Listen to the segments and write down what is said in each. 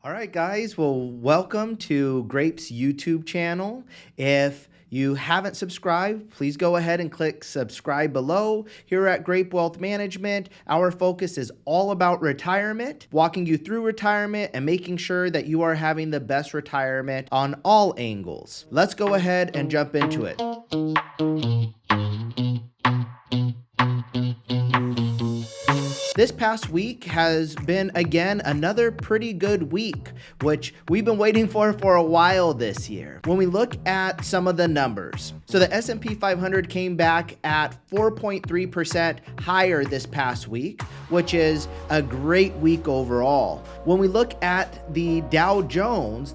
All right, guys. Well, welcome to Grape's YouTube channel. If you haven't subscribed, please go ahead and click subscribe below. Here at Grape Wealth Management, our focus is all about retirement, walking you through retirement and making sure that you are having the best retirement on all angles. Let's go ahead and jump into it. This past week has been, again, another pretty good week, which we've been waiting for a while this year. When we look at some of the numbers, so the S&P 500 came back at 4.3% higher this past week, which is a great week overall. When we look at the Dow Jones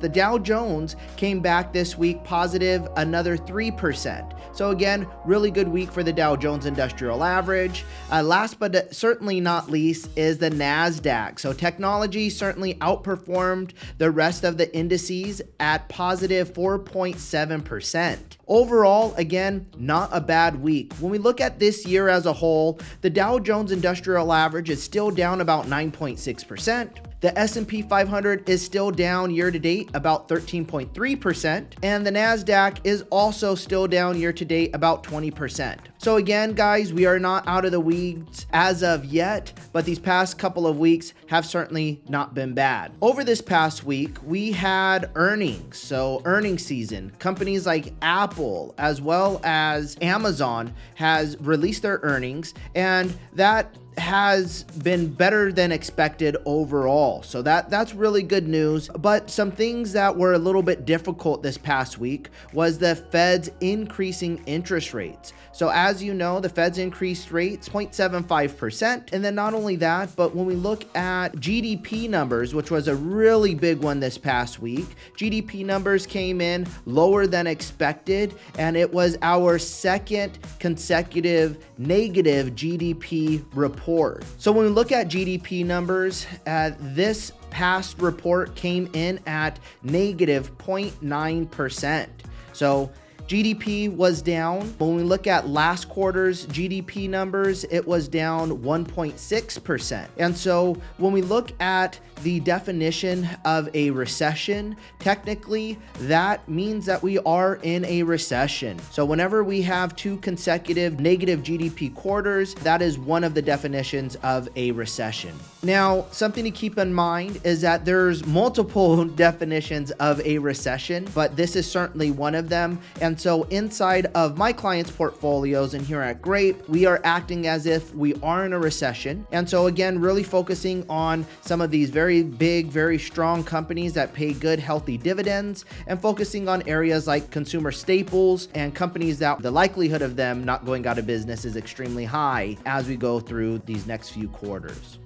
came back this week positive another 3%. So again, really good week for the Dow Jones Industrial Average. Last but certainly not least is the NASDAQ. So technology certainly outperformed the rest of the indices at positive 4.7%. Overall, again, not a bad week. When we look at this year as a whole, the Dow Jones Industrial Average is still down about 9.6%. The S&P 500 is still down year to date about 13.3%, and the NASDAQ is also still down year to date about 20%. So again, guys, we are not out of the weeds as of yet, but these past couple of weeks have certainly not been bad. Over this past week, we had earnings. So earnings season, companies like Apple as well as Amazon has released their earnings, and that has been better than expected overall. So that's really good news. But some things that were a little bit difficult this past week was the Fed's increasing interest rates. So as you know, the Fed's increased rates 0.75%. And then not only that, but when we look at GDP numbers, which was a really big one this past week, GDP numbers came in lower than expected, and it was our second consecutive negative GDP report. So when we look at GDP numbers, this past report came in at negative 0.9%. So GDP was down. When we look at last quarter's GDP numbers, it was down 1.6%. And so when we look at the definition of a recession, technically that means that we are in a recession. So whenever we have two consecutive negative GDP quarters, that is one of the definitions of a recession. Now, something to keep in mind is that there's multiple definitions of a recession, but this is certainly one of them. And so inside of my clients' portfolios and here at Grape, we are acting as if we are in a recession. And so again, really focusing on some of these very big, very strong companies that pay good, healthy dividends, and focusing on areas like consumer staples and companies that the likelihood of them not going out of business is extremely high as we go through these next few quarters.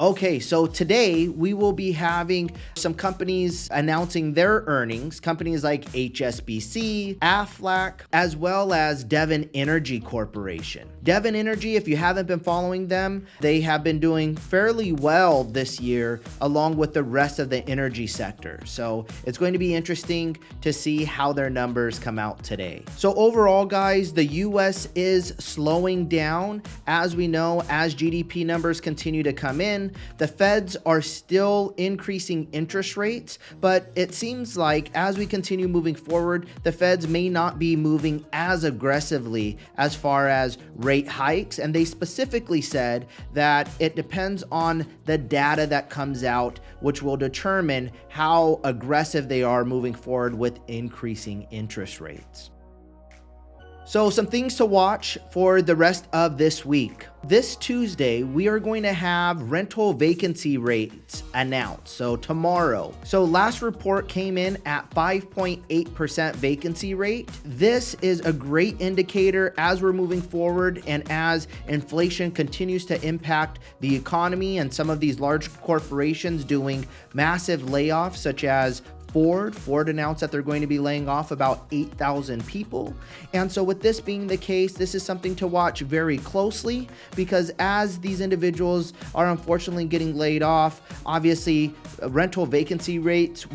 Okay, so today we will be having some companies announcing their earnings, companies like HSBC, Aflac, as well as Devon Energy Corporation. Devon Energy, if you haven't been following them, they have been doing fairly well this year along with the rest of the energy sector. So it's going to be interesting to see how their numbers come out today. So overall, guys, the US is slowing down. As we know, as GDP numbers continue to come in, the Feds are still increasing interest rates, but it seems like as we continue moving forward, the Feds may not be moving as aggressively as far as rate hikes. And they specifically said that it depends on the data that comes out, which will determine how aggressive they are moving forward with increasing interest rates. So some things to watch for the rest of this week. This Tuesday, we are going to have rental vacancy rates announced. So tomorrow. So last report came in at 5.8% vacancy rate. This is a great indicator as we're moving forward and as inflation continues to impact the economy and some of these large corporations doing massive layoffs, such as Ford announced that they're going to be laying off about 8,000 people. And so with this being the case, this is something to watch very closely, because as these individuals are unfortunately getting laid off, obviously rental vacancy rates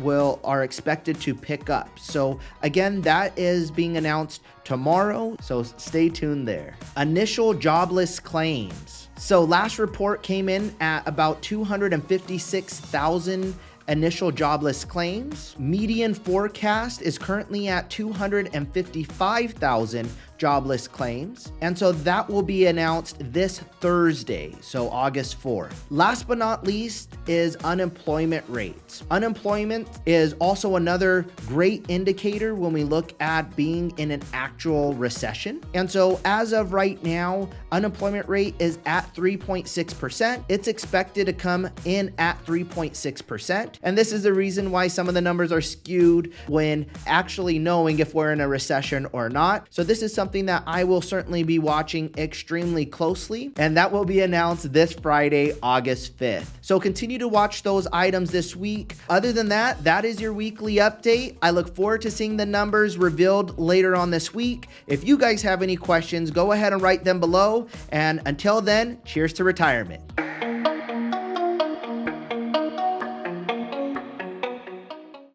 are expected to pick up. So again, that is being announced tomorrow, so stay tuned there. Initial jobless claims. So last report came in at about 256,000 initial jobless claims. Median forecast is currently at 255,000 jobless claims. And so that will be announced this Thursday, so August 4th. Last but not least is unemployment rates. Unemployment is also another great indicator when we look at being in an actual recession. And so as of right now, unemployment rate is at 3.6%. It's expected to come in at 3.6%. And this is the reason why some of the numbers are skewed when actually knowing if we're in a recession or not. So this is something that I will certainly be watching extremely closely, and that will be announced this Friday, August 5th. So continue to watch those items this week. Other than that, that is your weekly update. I look forward to seeing the numbers revealed later on this week. If you guys have any questions, go ahead and write them below. And until then, cheers to retirement.